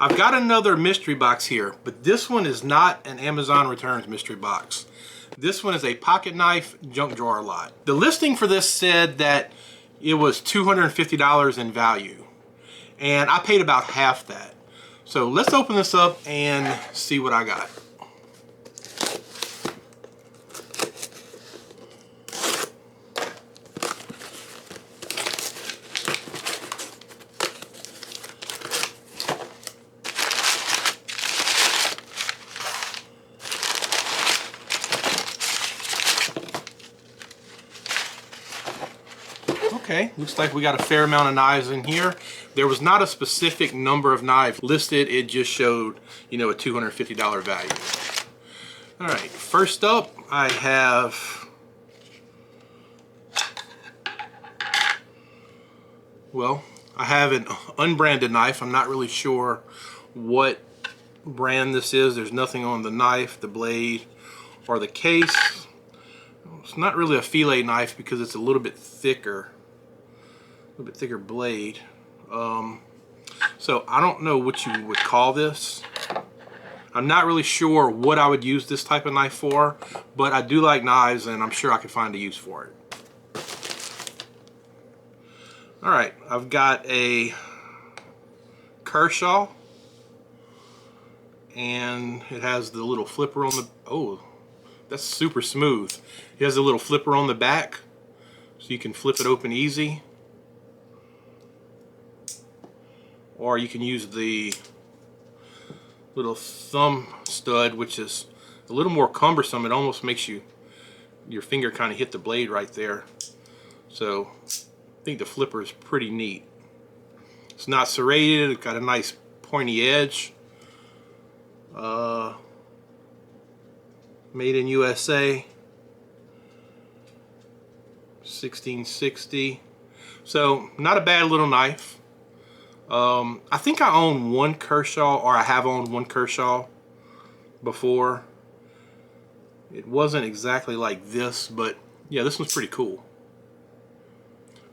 I've got another mystery box here, but this one is not an Amazon Returns mystery box. This one is a pocket knife junk drawer lot. The listing for this said that it was $250 in value, and I paid about half that. So let's open this up and see what I got. Okay, looks like we got a fair amount of knives in here. There was not a specific number of knives listed. It just showed, you know, a $250 value. All right, first up, I have, well, I have an unbranded knife. I'm not really sure what brand this is. There's nothing on the knife, the blade, or the case. It's not really a fillet knife because it's a little bit thicker blade. So I don't know what you would call this. I'm not really sure what I would use this type of knife for, but I do like knives and I'm sure I could find a use for it. Alright, I've got a Kershaw, and it has the little flipper on the, oh, that's super smooth. It has a little flipper on the back so you can flip it open easy. Or you can use the little thumb stud, which is a little more cumbersome. It almost makes your finger kind of hit the blade right there. So I think the flipper is pretty neat. It's not serrated. It's got a nice pointy edge. Made in USA. 1660. So not a bad little knife. I think I own one Kershaw, or I have owned one Kershaw before. It wasn't exactly like this, but yeah, this one's pretty cool.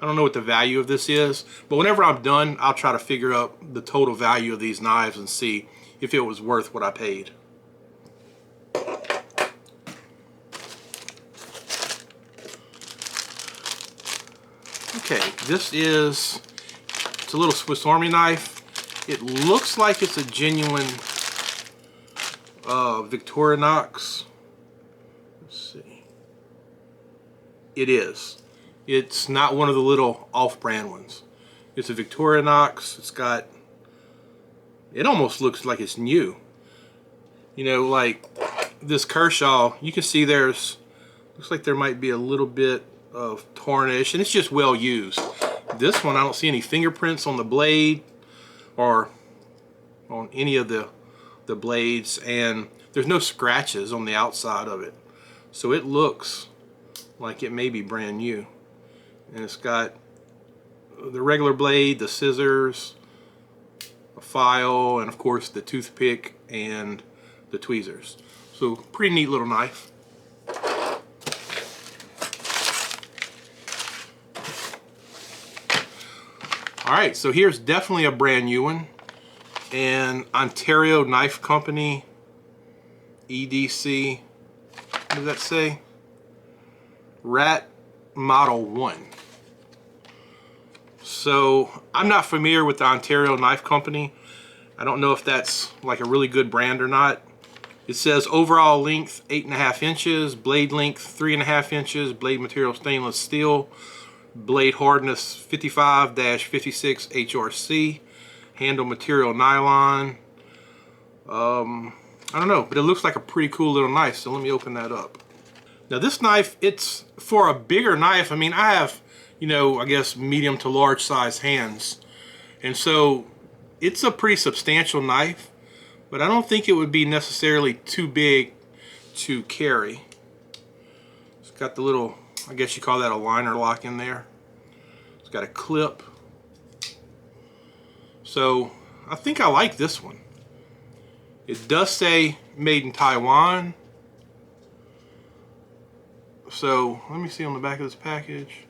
I don't know what the value of this is, but whenever I'm done, I'll try to figure out the total value of these knives and see if it was worth what I paid. Okay, this is, it's a little Swiss Army knife. It looks like it's a genuine Victorinox. Let's see. It is. It's not one of the little off-brand ones. It's a Victorinox. It's got, it almost looks like it's new. You know, like this Kershaw, you can see there's, looks like there might be a little bit of tarnish, and it's just well used. This one, I don't see any fingerprints on the blade or on any of the blades, and there's no scratches on the outside of it. So it looks like it may be brand new. And it's got the regular blade, the scissors, a file, and of course the toothpick and the tweezers. So pretty neat little knife. Alright, so here's definitely a brand new one. An Ontario Knife Company EDC, what does that say? Rat Model 1. So I'm not familiar with the Ontario Knife Company. I don't know if that's like a really good brand or not. It says overall length 8.5 inches, blade length 3.5 inches, blade material stainless steel, blade hardness 55-56 HRC, handle material nylon. I don't know, but it looks like a pretty cool little knife, so let me open that up. Now this knife, it's for a bigger knife. I mean, I have, you know, I guess medium to large size hands, and so it's a pretty substantial knife, but I don't think it would be necessarily too big to carry. It's got the little, I guess you call that a liner lock in there. It's got a clip. So I think I like this one. It does say made in Taiwan. So let me see on the back of this package.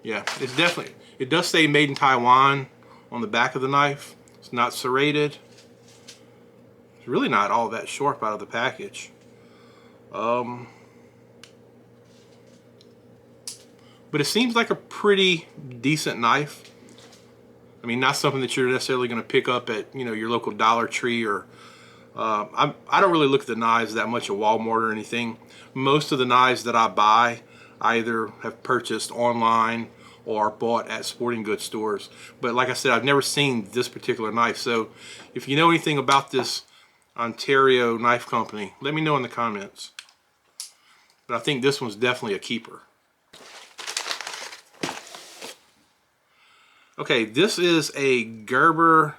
Yeah, it's definitely, it does say made in Taiwan on the back of the knife. It's not serrated. It's really not all that sharp out of the package. But it seems like a pretty decent knife. I mean, not something that you're necessarily going to pick up at, you know, your local Dollar Tree, or I don't really look at the knives that much at Walmart or anything. Most of the knives that I buy, I either have purchased online or bought at sporting goods stores. But like I said, I've never seen this particular knife. So if you know anything about this Ontario knife company, let me know in the comments. But I think this one's definitely a keeper. Okay, this is a Gerber,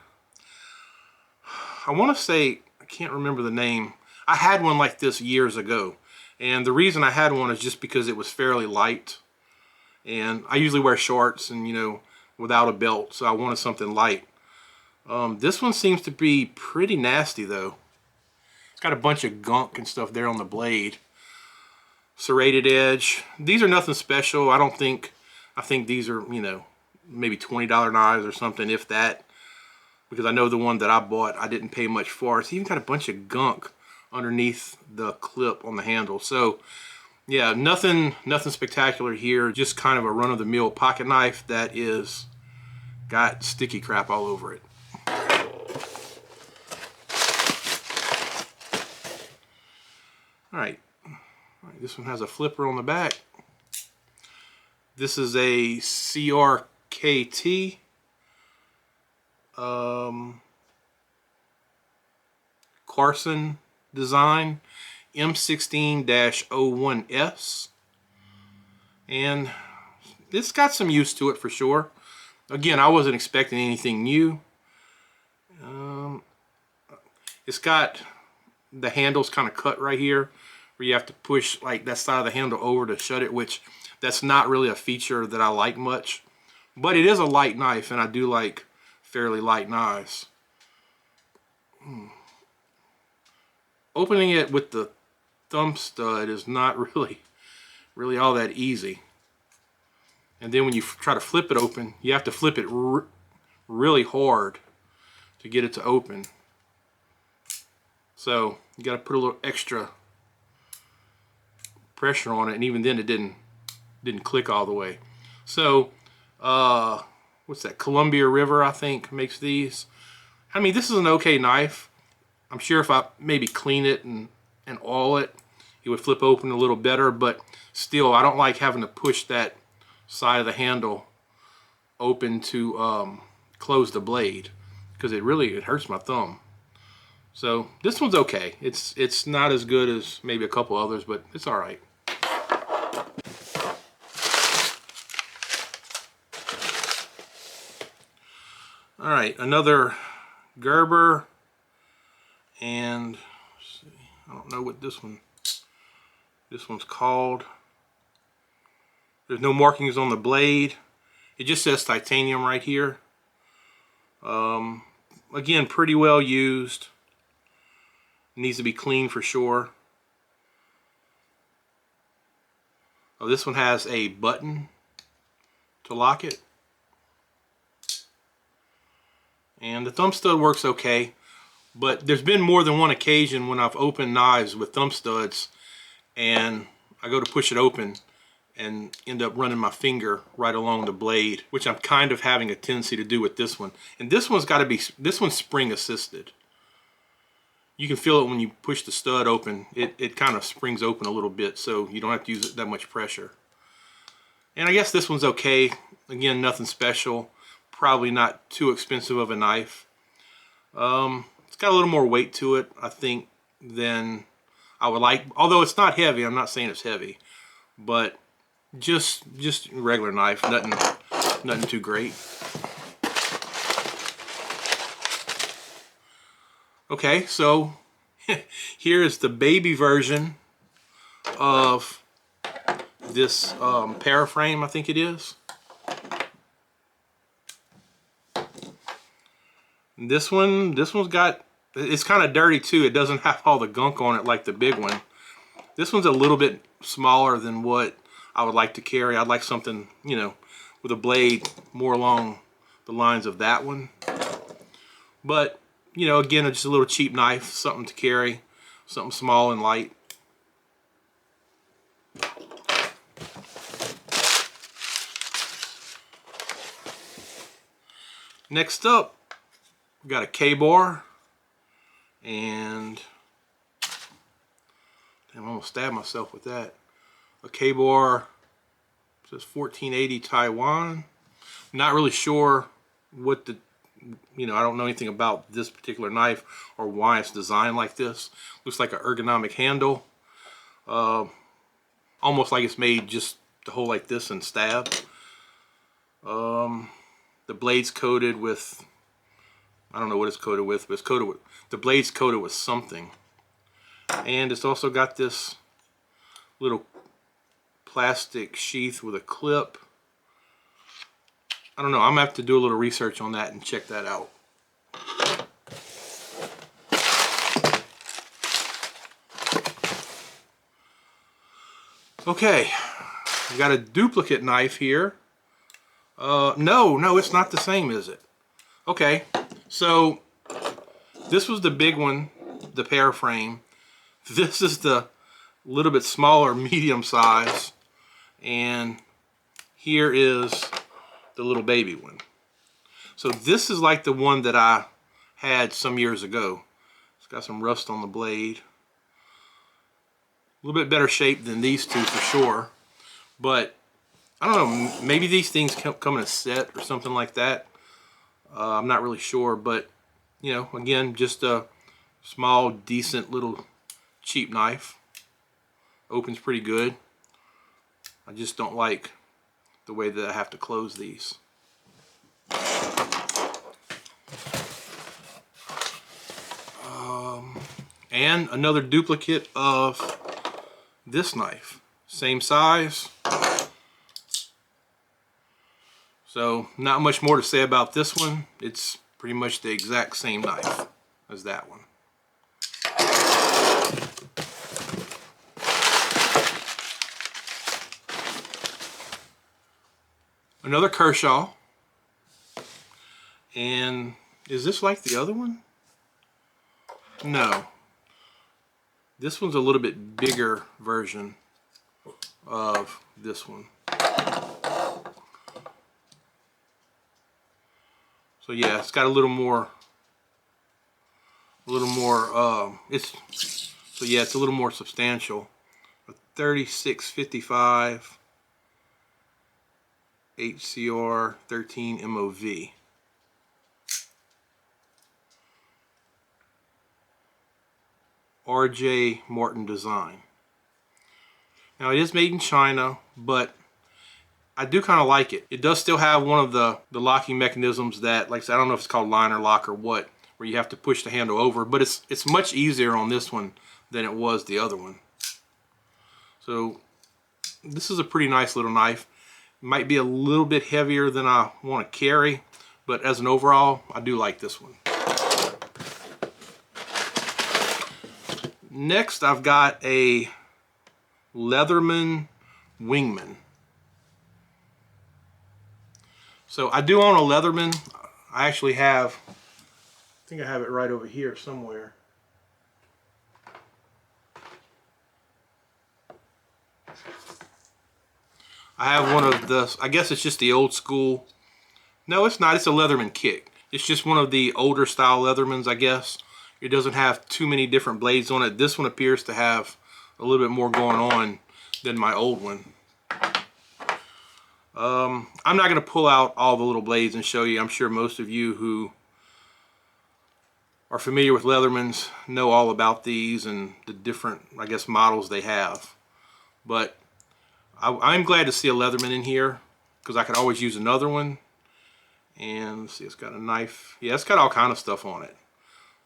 I want to say, I can't remember the name. I had one like this years ago, and the reason I had one is just because it was fairly light, and I usually wear shorts and, you know, without a belt, so I wanted something light. This one seems to be pretty nasty though. It's got a bunch of gunk and stuff there on the blade. Serrated edge. These are nothing special. I think these are, you know, maybe $20 knives or something, if that, because I know the one that I bought I didn't pay much for. It's even got a bunch of gunk underneath the clip on the handle. So yeah, nothing spectacular here, just kind of a run-of-the-mill pocket knife that is got sticky crap all over it. Alright, this one has a flipper on the back. This is a CRKT Carson design, M16-01S, and it's got some use to it for sure. Again, I wasn't expecting anything new. It's got the handles kind of cut right here, where you have to push like that side of the handle over to shut it, which that's not really a feature that I like much. But it is a light knife, and I do like fairly light knives. Opening it with the thumb stud is not really all that easy. And then when you try to flip it open, you have to flip it really hard to get it to open. So you got to put a little extra pressure on it, and even then it didn't click all the way. So what's that, Columbia River, I think, makes these. I mean, this is an okay knife. I'm sure if I maybe clean it and oil it, it would flip open a little better, but still, I don't like having to push that side of the handle open to close the blade, because it hurts my thumb. So this one's okay. It's not as good as maybe a couple others, but it's all right. All right, another Gerber, and let's see, I don't know what this one's called. There's no markings on the blade. It just says titanium right here. Again, pretty well used. Needs to be cleaned for sure. Oh, this one has a button to lock it. And the thumb stud works okay, but there's been more than one occasion when I've opened knives with thumb studs and I go to push it open and end up running my finger right along the blade, which I'm kind of having a tendency to do with this one. And this one's spring assisted. You can feel it when you push the stud open. It kind of springs open a little bit, so you don't have to use that much pressure. And I guess this one's okay. Again, nothing special. Probably not too expensive of a knife. It's got a little more weight to it, I think, than I would like. Although it's not heavy, I'm not saying it's heavy, but just regular knife, nothing too great. Okay, so here is the baby version of this paraframe, I think it is. This one's got, it's kind of dirty too. It doesn't have all the gunk on it like the big one. This one's a little bit smaller than what I would like to carry. I'd like something, you know, with a blade more along the lines of that one. But, you know, again, just a little cheap knife, something to carry, something small and light. Next up, we got a K-bar, and damn, I almost stabbed myself with that. A K-bar, says 1480 Taiwan. Not really sure what the, you know, I don't know anything about this particular knife or why it's designed like this. Looks like an ergonomic handle, almost like it's made just to hold like this and stab. The blade's coated with, I don't know what it's coated with, but it's coated with, the blade's coated with something. And it's also got this little plastic sheath with a clip. I don't know, I'm gonna have to do a little research on that and check that out. Okay, we got a duplicate knife here. No, it's not the same, is it? Okay, so this was the big one, the pear frame. This is the little bit smaller, medium size, and here is the little baby one. So this is like the one that I had some years ago. It's got some rust on the blade. A little bit better shape than these two for sure, but I don't know, maybe these things come in a set or something like that. I'm not really sure, but you know, again, just a small, decent little cheap knife. Opens pretty good. I just don't like the way that I have to close these. And another duplicate of this knife. Same size. So not much more to say about this one. It's pretty much the exact same knife as that one. Another Kershaw. And is this like the other one? No. This one's a little bit bigger version of this one. So yeah, it's got a little more, it's a little more substantial. A 3655 HCR 13 MOV. RJ Martin design. Now it is made in China, but I do kind of like it. It does still have one of the locking mechanisms that, like I said, I don't know if it's called liner lock or what, where you have to push the handle over, but it's much easier on this one than it was the other one. So this is a pretty nice little knife. It might be a little bit heavier than I want to carry, but as an overall, I do like this one. Next, I've got a Leatherman Wingman. So I do own a Leatherman. I actually have, I think I have it right over here somewhere. I have one of the, I guess it's just the old school. No, it's not. It's a Leatherman kick. It's just one of the older style Leathermans, I guess. It doesn't have too many different blades on it. This one appears to have a little bit more going on than my old one. I'm not going to pull out all the little blades and show you. I'm sure most of you who are familiar with Leathermans know all about these and the different, I guess, models they have. But I'm glad to see a Leatherman in here because I could always use another one. And let's see, it's got a knife. Yeah, it's got all kind of stuff on it.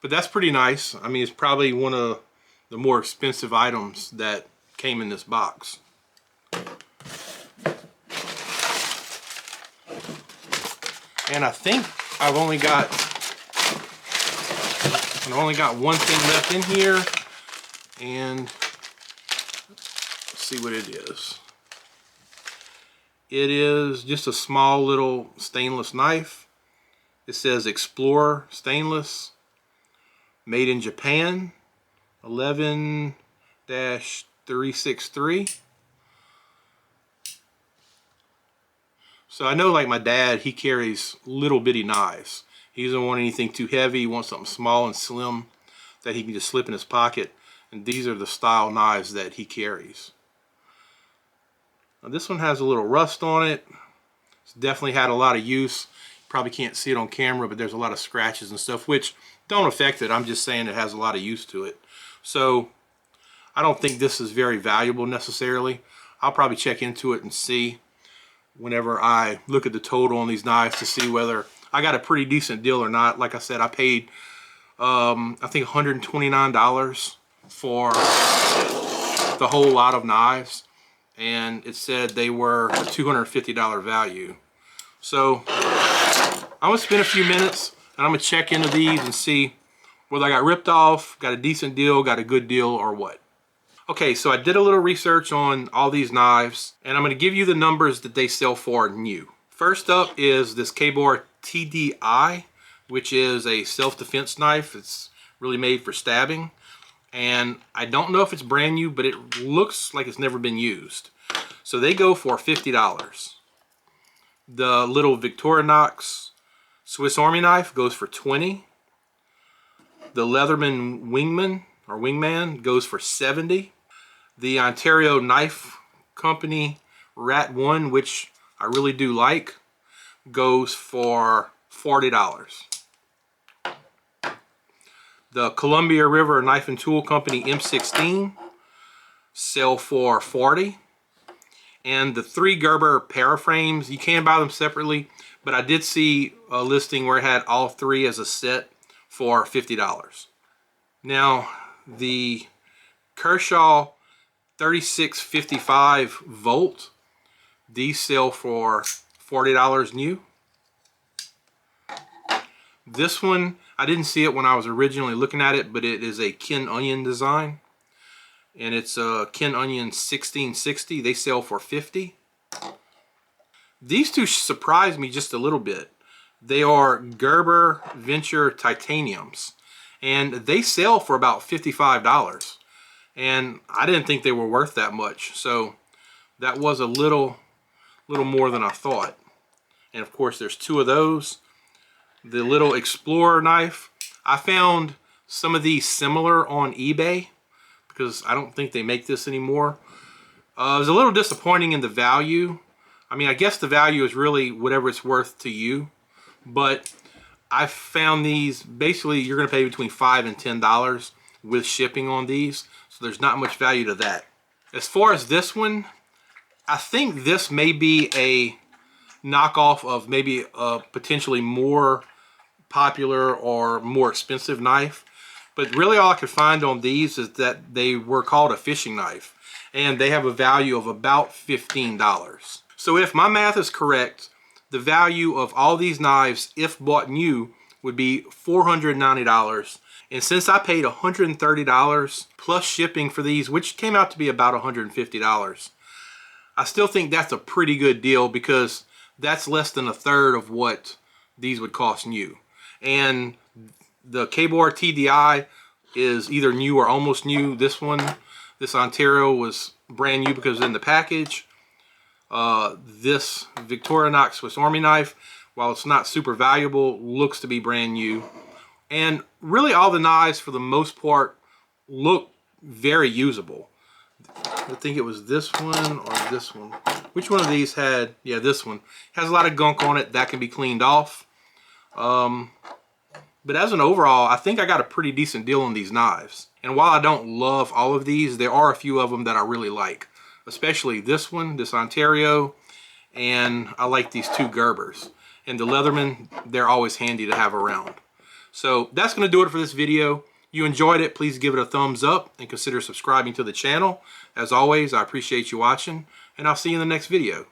But that's pretty nice. I mean, it's probably one of the more expensive items that came in this box. And I think I've only got one thing left in here, and let's see what it is. It is just a small little stainless knife. It says Explorer Stainless, made in Japan, 11-363. So I know, like my dad, he carries little bitty knives. He doesn't want anything too heavy. He wants something small and slim that he can just slip in his pocket. And these are the style knives that he carries. Now this one has a little rust on it. It's definitely had a lot of use. You probably can't see it on camera, but there's a lot of scratches and stuff, which don't affect it. I'm just saying it has a lot of use to it. So I don't think this is very valuable necessarily. I'll probably check into it and see whenever I look at the total on these knives to see whether I got a pretty decent deal or not. Like I said, I paid I think $129 for the whole lot of knives, and it said they were a $250 value. So I'm gonna spend a few minutes and I'm gonna check into these and see whether I got ripped off, got a decent deal, got a good deal, or what. Okay, so I did a little research on all these knives, and I'm going to give you the numbers that they sell for new. First up is this Gerber TDI, which is a self-defense knife. It's really made for stabbing, and I don't know if it's brand new, but it looks like it's never been used. So they go for $50. The little Victorinox Swiss Army knife goes for $20. The Leatherman Wingman goes for $70. The Ontario Knife Company Rat 1, which I really do like, goes for $40. The Columbia River Knife and Tool Company M16 sell for $40. And the 3 Gerber paraframes, you can buy them separately, but I did see a listing where it had all 3 as a set for $50. Now, the Kershaw 3655 volt, these sell for $40 new. This one, I didn't see it when I was originally looking at it, but it is a Ken Onion design, and it's a Ken Onion 1660. They sell for $50. These two surprised me just a little bit. They are Gerber Venture Titaniums, and they sell for about $55. And I didn't think they were worth that much, so that was a little more than I thought. And of course, there's 2 of those. The little Explorer knife, I found some of these similar on eBay because I don't think they make this anymore. It was a little disappointing in the value. I mean, I guess the value is really whatever it's worth to you, but I found these, basically you're going to pay between $5 and $10 with shipping on these. So there's not much value to that. As far as this one, I think this may be a knockoff of maybe a potentially more popular or more expensive knife. But really all I could find on these is that they were called a fishing knife, and they have a value of about $15. So if my math is correct, the value of all these knives, if bought new, would be $490. And since I paid $130 plus shipping for these, which came out to be about $150, I still think that's a pretty good deal because that's less than a third of what these would cost new. And the Gerber TDI is either new or almost new. This one, this Ontario, was brand new because it's in the package. This Victorinox Swiss Army knife, while it's not super valuable, looks to be brand new. And really all the knives, for the most part, look very usable. I think it was this one or this one. Which one of these had, yeah, this one. Has a lot of gunk on it that can be cleaned off. But as an overall, I think I got a pretty decent deal on these knives. And while I don't love all of these, there are a few of them that I really like. Especially this one, this Ontario, and I like these 2 Gerbers. And the Leatherman, they're always handy to have around. So that's going to do it for this video. You enjoyed it, please give it a thumbs up and consider subscribing to the channel. As always, I appreciate you watching, and I'll see you in the next video.